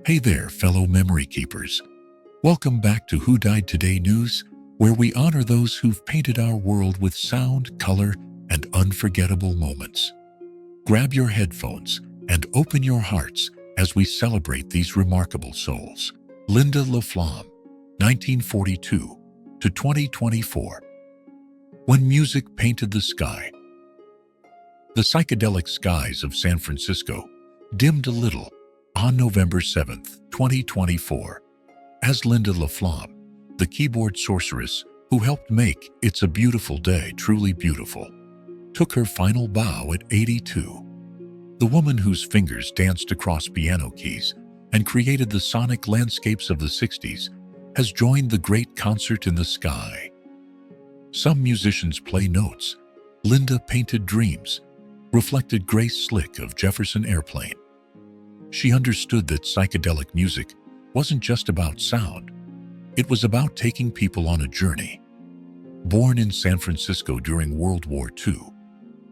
Hey there, fellow memory keepers. Welcome back to Who Died Today News, where we honor those who've painted our world with sound, color, and unforgettable moments. Grab your headphones and open your hearts as we celebrate these remarkable souls. Linda LaFlamme, 1942 to 2024. When music painted the sky. The psychedelic skies of San Francisco dimmed a little on November 7, 2024, as Linda LaFlamme, the keyboard sorceress who helped make It's a Beautiful Day truly beautiful, took her final bow at 82. The woman whose fingers danced across piano keys and created the sonic landscapes of the 60s has joined the great concert in the sky. Some musicians play notes. Linda painted dreams, reflected Grace Slick of Jefferson Airplane. She understood that psychedelic music wasn't just about sound. It was about taking people on a journey. Born in San Francisco during World War II,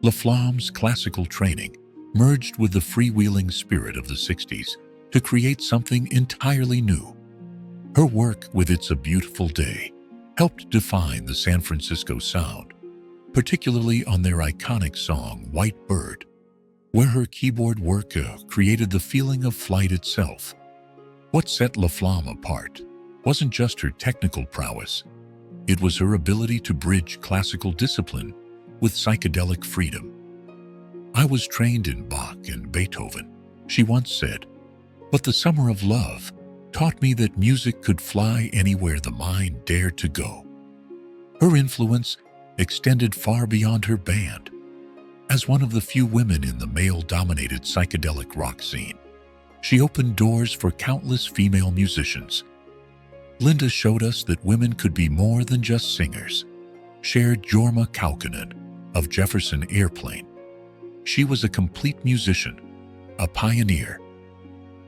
LaFlamme's classical training merged with the freewheeling spirit of the 60s to create something entirely new. Her work with It's a Beautiful Day helped define the San Francisco sound, particularly on their iconic song White Bird, where her keyboard work created the feeling of flight itself. What set LaFlamme apart wasn't just her technical prowess, it was her ability to bridge classical discipline with psychedelic freedom. "I was trained in Bach and Beethoven," she once said, "but the summer of love taught me that music could fly anywhere the mind dared to go." Her influence extended far beyond her band. As one of the few women in the male-dominated psychedelic rock scene, she opened doors for countless female musicians. Linda showed us that women could be more than just singers, shared Jorma Kaukonen of Jefferson Airplane. She was a complete musician, a pioneer.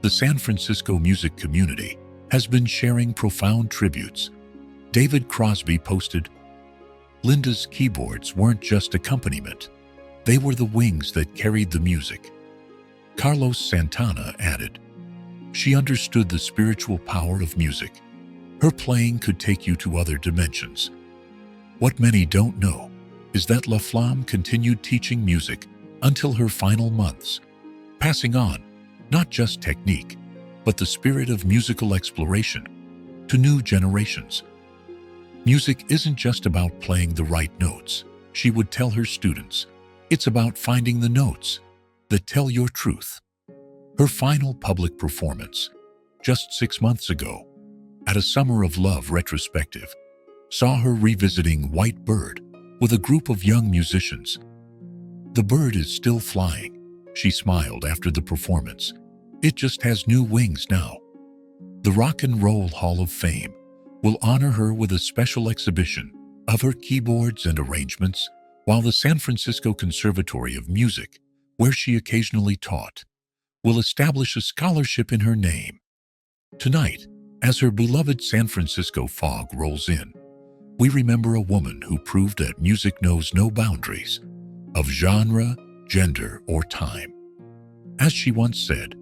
The San Francisco music community has been sharing profound tributes. David Crosby posted, "Linda's keyboards weren't just accompaniment. They were the wings that carried the music." Carlos Santana added, "She understood the spiritual power of music. Her playing could take you to other dimensions." What many don't know is that LaFlamme continued teaching music until her final months, passing on not just technique, but the spirit of musical exploration to new generations. Music isn't just about playing the right notes, she would tell her students. It's about finding the notes that tell your truth. Her final public performance, just 6 months ago, at a Summer of Love retrospective, saw her revisiting White Bird with a group of young musicians. "The bird is still flying," she smiled after the performance. "It just has new wings now." The Rock and Roll Hall of Fame will honor her with a special exhibition of her keyboards and arrangements, while the San Francisco Conservatory of Music, where she occasionally taught, will establish a scholarship in her name. Tonight, as her beloved San Francisco fog rolls in, we remember a woman who proved that music knows no boundaries of genre, gender, or time. As she once said,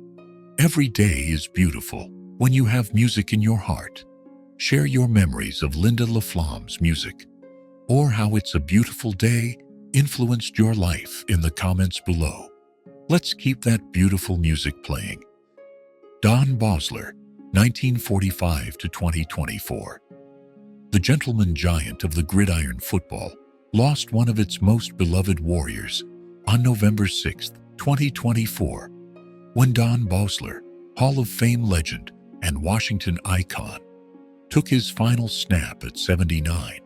"Every day is beautiful when you have music in your heart." Share your memories of Linda LaFlamme's music, or how It's a Beautiful Day influenced your life in the comments below. Let's keep that beautiful music playing. Don Bosler, 1945 to 2024. The gentleman giant of the gridiron football lost one of its most beloved warriors on November 6, 2024, when Don Bosler, Hall of Fame legend and Washington icon, took his final snap at 79.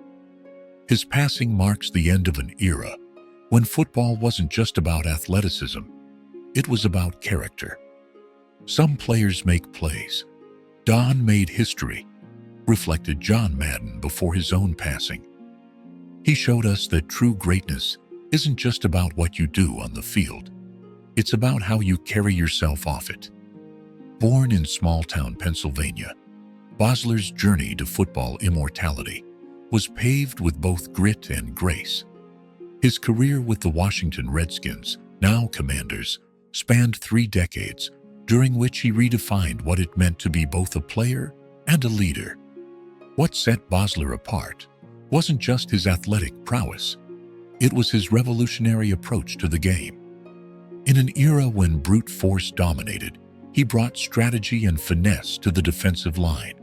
His passing marks the end of an era when football wasn't just about athleticism, it was about character. Some players make plays. Don made history, reflected John Madden before his own passing. He showed us that true greatness isn't just about what you do on the field. It's about how you carry yourself off it. Born in small-town Pennsylvania, Bosler's journey to football immortality was paved with both grit and grace. His career with the Washington Redskins, now Commanders, spanned 3 decades, during which he redefined what it meant to be both a player and a leader. What set Bosler apart wasn't just his athletic prowess, it was his revolutionary approach to the game. In an era when brute force dominated, he brought strategy and finesse to the defensive line.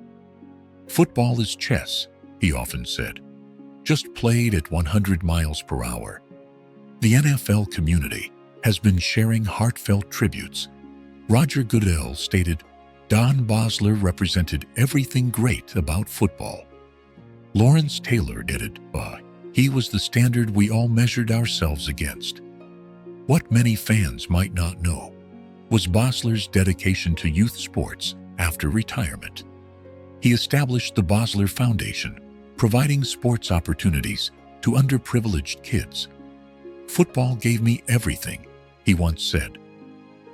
"Football is chess," he often said, "just played at 100 miles per hour." The NFL community has been sharing heartfelt tributes. Roger Goodell stated, "Don Bosler represented everything great about football." Lawrence Taylor added, "He was the standard we all measured ourselves against." What many fans might not know was Bosler's dedication to youth sports after retirement. He established the Bosler Foundation, providing sports opportunities to underprivileged kids. "Football gave me everything," he once said.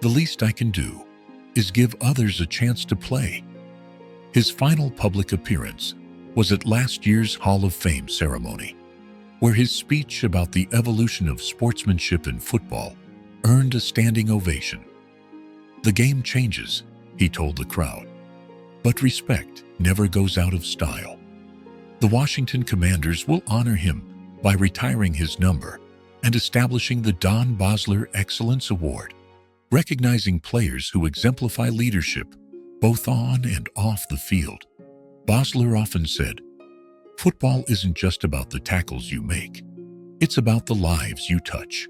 "The least I can do is give others a chance to play." His final public appearance was at last year's Hall of Fame ceremony, where his speech about the evolution of sportsmanship in football earned a standing ovation. "The game changes," he told the crowd, "but respect never goes out of style." The Washington Commanders will honor him by retiring his number and establishing the Don Bosler Excellence Award, recognizing players who exemplify leadership both on and off the field. Bosler often said, "Football isn't just about the tackles you make, it's about the lives you touch."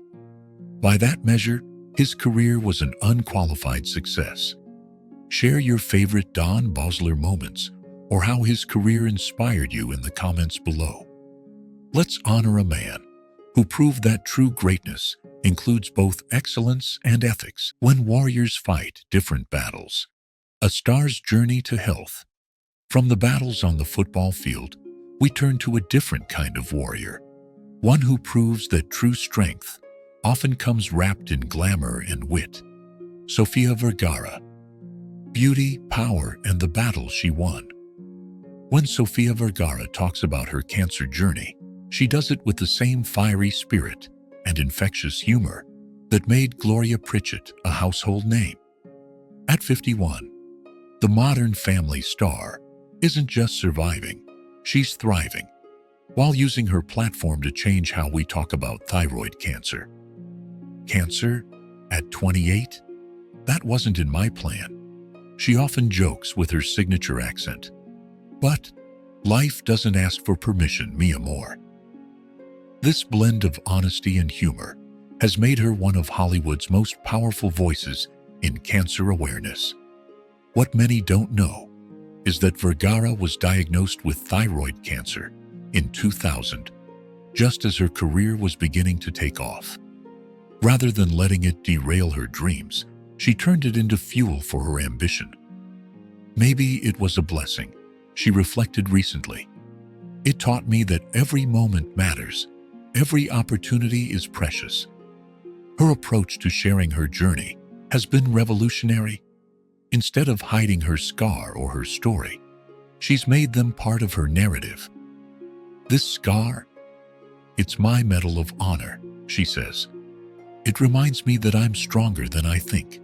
By that measure, his career was an unqualified success. Share your favorite Don Bosler moments or how his career inspired you in the comments below. Let's honor a man who proved that true greatness includes both excellence and ethics. When warriors fight different battles, a star's journey to health. From the battles on the football field, we turn to a different kind of warrior, one who proves that true strength often comes wrapped in glamour and wit. Sofia Vergara. Beauty, power, and the battle she won. When Sofia Vergara talks about her cancer journey, she does it with the same fiery spirit and infectious humor that made Gloria Pritchett a household name. At 51, the Modern Family star isn't just surviving, she's thriving, while using her platform to change how we talk about thyroid cancer. "Cancer? At 28? That wasn't in my plan." She often jokes with her signature accent. But life doesn't ask for permission, mi amor. This blend of honesty and humor has made her one of Hollywood's most powerful voices in cancer awareness. What many don't know is that Vergara was diagnosed with thyroid cancer in 2000, just as her career was beginning to take off. Rather than letting it derail her dreams, she turned it into fuel for her ambition. "Maybe it was a blessing," she reflected recently. "It taught me that every moment matters, every opportunity is precious." Her approach to sharing her journey has been revolutionary. Instead of hiding her scar or her story, she's made them part of her narrative. "This scar? It's my medal of honor," she says. "It reminds me that I'm stronger than I think."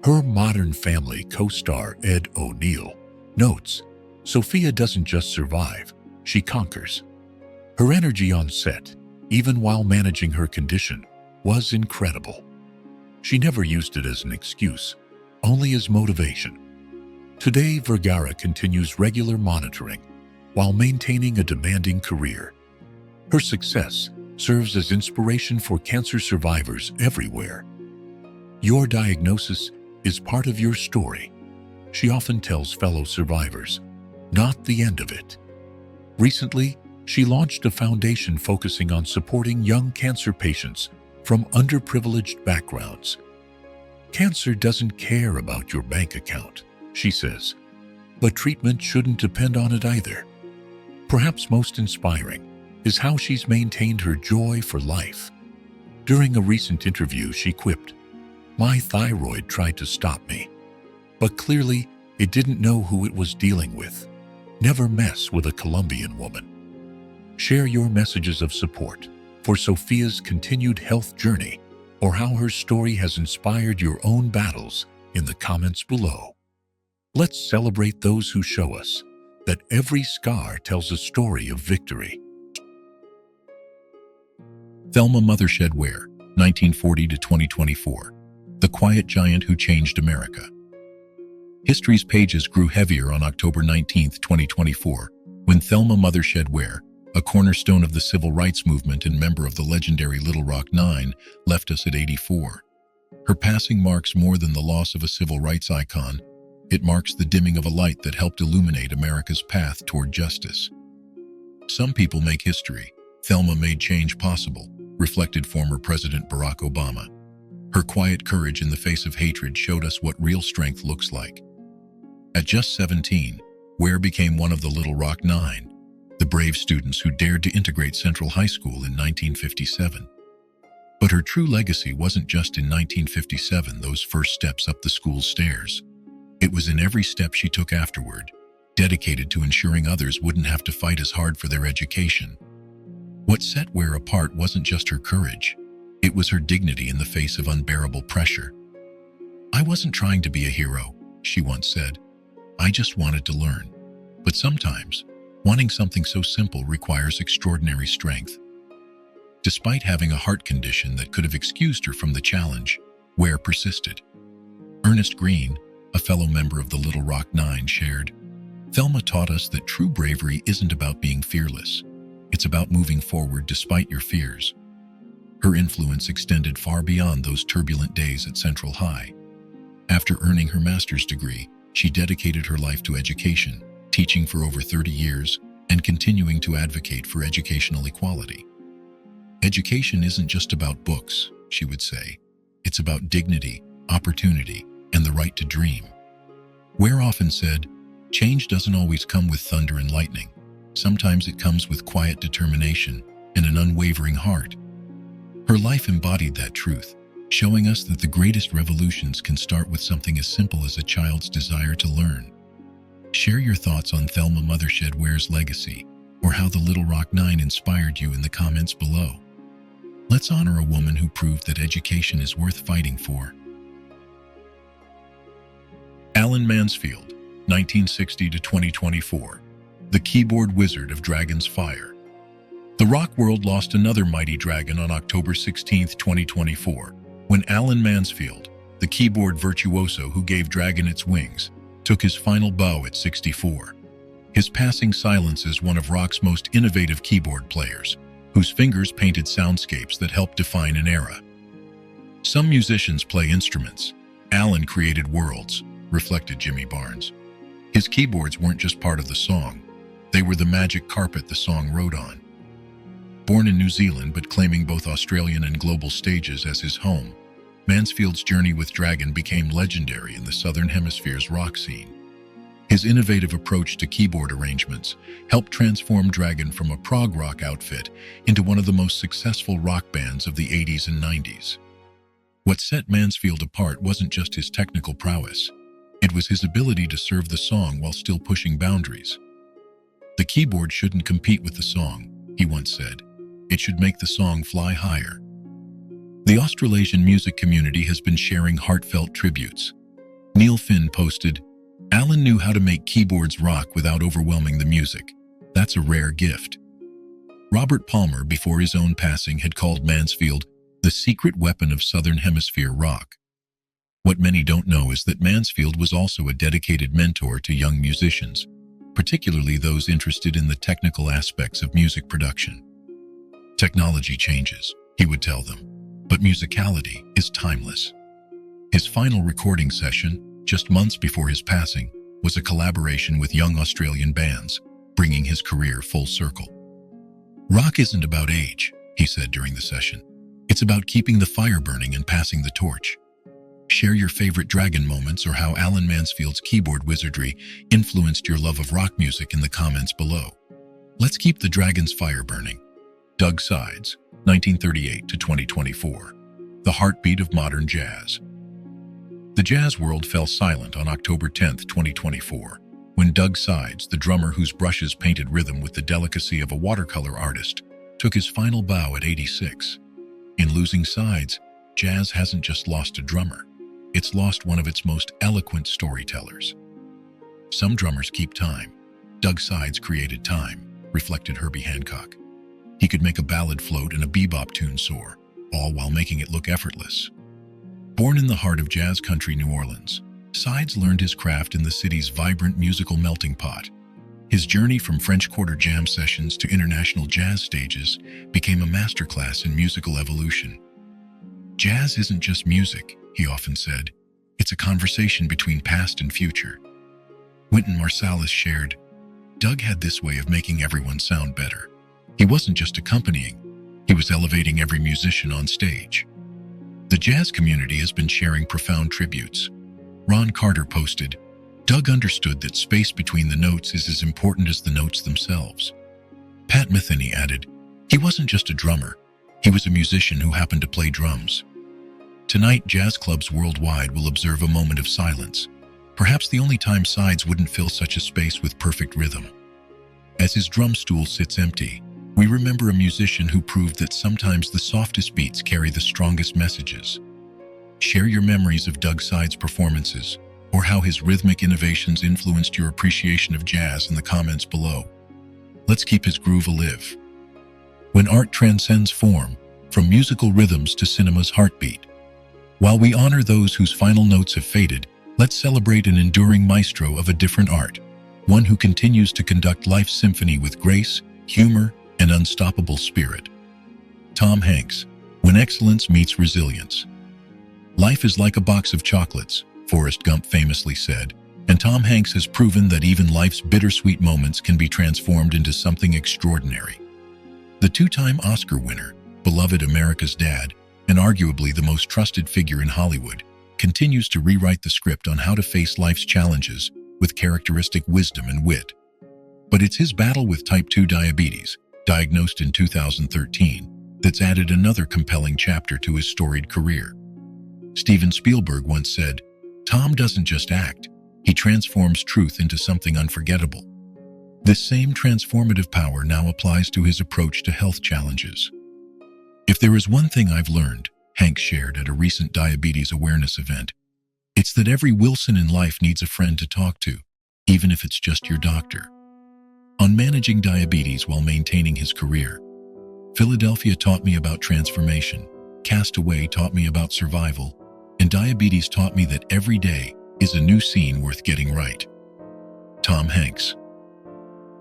Her Modern Family co-star Ed O'Neill notes, "Sofia doesn't just survive, she conquers." Her energy on set, even while managing her condition, was incredible. She never used it as an excuse, only as motivation. Today, Vergara continues regular monitoring while maintaining a demanding career. Her success serves as inspiration for cancer survivors everywhere. Your diagnosis is part of your story, she often tells fellow survivors, not the end of it. Recently, she launched a foundation focusing on supporting young cancer patients from underprivileged backgrounds. "Cancer doesn't care about your bank account," she says, "but treatment shouldn't depend on it either." Perhaps most inspiring is how she's maintained her joy for life. During a recent interview, she quipped, "My thyroid tried to stop me, but clearly it didn't know who it was dealing with." Never mess with a Colombian woman. Share your messages of support for Sofia's continued health journey or how her story has inspired your own battles in the comments below. Let's celebrate those who show us that every scar tells a story of victory. Thelma Mothershed Ware, 1940 to 2024. The quiet giant who changed America. History's pages grew heavier on October 19, 2024, when Thelma Mothershed Ware, a cornerstone of the civil rights movement and member of the legendary Little Rock Nine, left us at 84. Her passing marks more than the loss of a civil rights icon. It marks the dimming of a light that helped illuminate America's path toward justice. Some people make history. Thelma made change possible, reflected former President Barack Obama. Her quiet courage in the face of hatred showed us what real strength looks like. At just 17, Ware became one of the Little Rock Nine, the brave students who dared to integrate Central High School in 1957. But her true legacy wasn't just in 1957, those first steps up the school's stairs. It was in every step she took afterward, dedicated to ensuring others wouldn't have to fight as hard for their education. What set Ware apart wasn't just her courage, it was her dignity in the face of unbearable pressure. "I wasn't trying to be a hero," she once said. "I just wanted to learn." But sometimes, wanting something so simple requires extraordinary strength. Despite having a heart condition that could have excused her from the challenge, Ware persisted. Ernest Green, a fellow member of the Little Rock Nine, shared, "Thelma taught us that true bravery isn't about being fearless. It's about moving forward despite your fears." Her influence extended far beyond those turbulent days at Central High. After earning her master's degree, she dedicated her life to education, teaching for over 30 years and continuing to advocate for educational equality. "Education isn't just about books," she would say. "It's about dignity, opportunity, and the right to dream." Ware often said, "Change doesn't always come with thunder and lightning. Sometimes it comes with quiet determination and an unwavering heart." Her life embodied that truth, showing us that the greatest revolutions can start with something as simple as a child's desire to learn. Share your thoughts on Thelma Mothershed Ware's legacy, or how the Little Rock Nine inspired you in the comments below. Let's honor a woman who proved that education is worth fighting for. Alan Mansfield, 1960 to 2024. The keyboard wizard of Dragon's Fire. The rock world lost another mighty dragon on October 16, 2024, when Alan Mansfield, the keyboard virtuoso who gave Dragon its wings, took his final bow at 64. His passing silences one of rock's most innovative keyboard players, whose fingers painted soundscapes that helped define an era. "Some musicians play instruments. Alan created worlds," reflected Jimmy Barnes. His keyboards weren't just part of the song. They were the magic carpet the song rode on. Born in New Zealand but claiming both Australian and global stages as his home, Mansfield's journey with Dragon became legendary in the Southern Hemisphere's rock scene. His innovative approach to keyboard arrangements helped transform Dragon from a prog rock outfit into one of the most successful rock bands of the 80s and 90s. What set Mansfield apart wasn't just his technical prowess. It was his ability to serve the song while still pushing boundaries. "The keyboard shouldn't compete with the song," he once said. "It should make the song fly higher." The Australasian music community has been sharing heartfelt tributes. Neil Finn posted, "Alan knew how to make keyboards rock without overwhelming the music. That's a rare gift." Robert Palmer, before his own passing, had called Mansfield the secret weapon of Southern Hemisphere rock. What many don't know is that Mansfield was also a dedicated mentor to young musicians, particularly those interested in the technical aspects of music production. "Technology changes," he would tell them, "but musicality is timeless." His final recording session, just months before his passing, was a collaboration with young Australian bands, bringing his career full circle. "Rock isn't about age," he said during the session. "It's about keeping the fire burning and passing the torch." Share your favorite Dragon moments or how Alan Mansfield's keyboard wizardry influenced your love of rock music in the comments below. Let's keep the Dragon's fire burning. Doug Sides, 1938 to 2024. The heartbeat of modern jazz. The jazz world fell silent on October 10, 2024, when Doug Sides, the drummer whose brushes painted rhythm with the delicacy of a watercolor artist, took his final bow at 86. In losing Sides, jazz hasn't just lost a drummer. it's lost one of its most eloquent storytellers. Some drummers keep time. Doug Sides created time, reflected Herbie Hancock. He could make a ballad float and a bebop tune soar, all while making it look effortless. Born in the heart of jazz country New Orleans, Sides learned his craft in the city's vibrant musical melting pot. His journey from French Quarter jam sessions to international jazz stages became a masterclass in musical evolution. "Jazz isn't just music," he often said. "It's a conversation between past and future." Wynton Marsalis shared, "Doug had this way of making everyone sound better. He wasn't just accompanying, he was elevating every musician on stage." The jazz community has been sharing profound tributes. Ron Carter posted, "Doug understood that space between the notes is as important as the notes themselves." Pat Metheny added, "He wasn't just a drummer, he was a musician who happened to play drums." Tonight, jazz clubs worldwide will observe a moment of silence, perhaps the only time Sides wouldn't fill such a space with perfect rhythm. As his drum stool sits empty, we remember a musician who proved that sometimes the softest beats carry the strongest messages. Share your memories of Doug Sides' performances, or how his rhythmic innovations influenced your appreciation of jazz in the comments below. Let's keep his groove alive. When art transcends form, from musical rhythms to cinema's heartbeat. While we honor those whose final notes have faded, let's celebrate an enduring maestro of a different art, one who continues to conduct life's symphony with grace, humor, and unstoppable spirit. Tom Hanks, when excellence meets resilience. "Life is like a box of chocolates," Forrest Gump famously said, and Tom Hanks has proven that even life's bittersweet moments can be transformed into something extraordinary. The two-time Oscar winner, beloved America's dad, and arguably the most trusted figure in Hollywood, continues to rewrite the script on how to face life's challenges with characteristic wisdom and wit. But it's his battle with type 2 diabetes, diagnosed in 2013, that's added another compelling chapter to his storied career. Steven Spielberg once said, "Tom doesn't just act, he transforms truth into something unforgettable." This same transformative power now applies to his approach to health challenges. "If there is one thing I've learned," Hank shared at a recent diabetes awareness event, "it's that every Wilson in life needs a friend to talk to, even if it's just your doctor." On managing diabetes while maintaining his career, Philadelphia taught me about transformation, Castaway taught me about survival, and diabetes taught me that every day is a new scene worth getting right. Tom Hanks.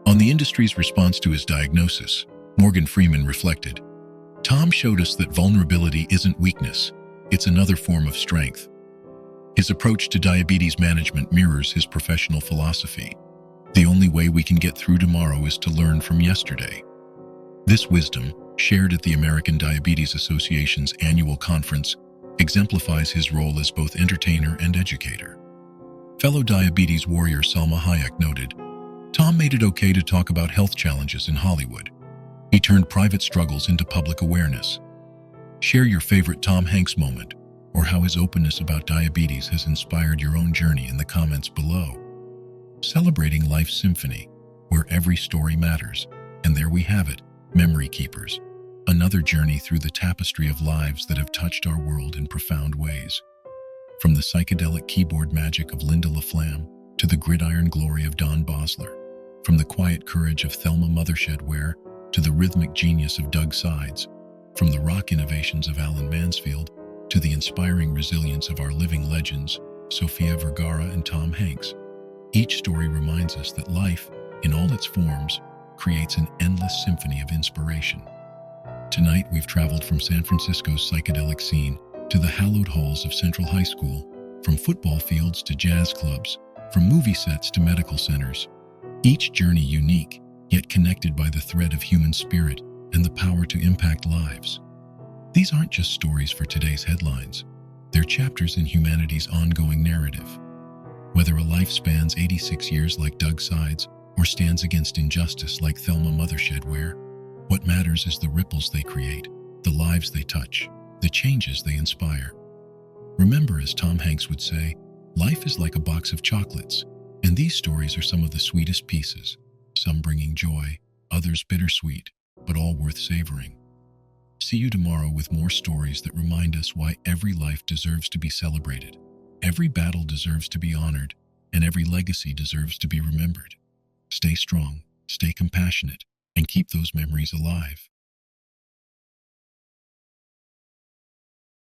On the industry's response to his diagnosis, Morgan Freeman reflected, "Tom showed us that vulnerability isn't weakness, it's another form of strength." His approach to diabetes management mirrors his professional philosophy. The only way we can get through tomorrow is to learn from yesterday. This wisdom, shared at the American Diabetes Association's annual conference, exemplifies his role as both entertainer and educator. Fellow diabetes warrior Salma Hayek noted, "Tom made it okay to talk about health challenges in Hollywood. He turned private struggles into public awareness." Share your favorite Tom Hanks moment, or how his openness about diabetes has inspired your own journey in the comments below. Celebrating life's symphony, where every story matters. And there we have it, Memory Keepers. Another journey through the tapestry of lives that have touched our world in profound ways. From the psychedelic keyboard magic of LaFlamme to the gridiron glory of Don Bosler. From the quiet courage of Thelma Mothershedware to the rhythmic genius of Doug Sides. From the rock innovations of Alan Mansfield to the inspiring resilience of our living legends, Sofia Vergara and Tom Hanks. Each story reminds us that life, in all its forms, creates an endless symphony of inspiration. Tonight, we've traveled from San Francisco's psychedelic scene to the hallowed halls of Central High School, from football fields to jazz clubs, from movie sets to medical centers. Each journey unique, yet connected by the thread of human spirit and the power to impact lives. These aren't just stories for today's headlines. They're chapters in humanity's ongoing narrative. Whether a life spans 86 years like Doug Sides or stands against injustice like Thelma Mothershedware, what matters is the ripples they create, the lives they touch, the changes they inspire. Remember, as Tom Hanks would say, life is like a box of chocolates, and these stories are some of the sweetest pieces, some bringing joy, others bittersweet, but all worth savoring. See you tomorrow with more stories that remind us why every life deserves to be celebrated. Every battle deserves to be honored, and every legacy deserves to be remembered. Stay strong, stay compassionate, and keep those memories alive.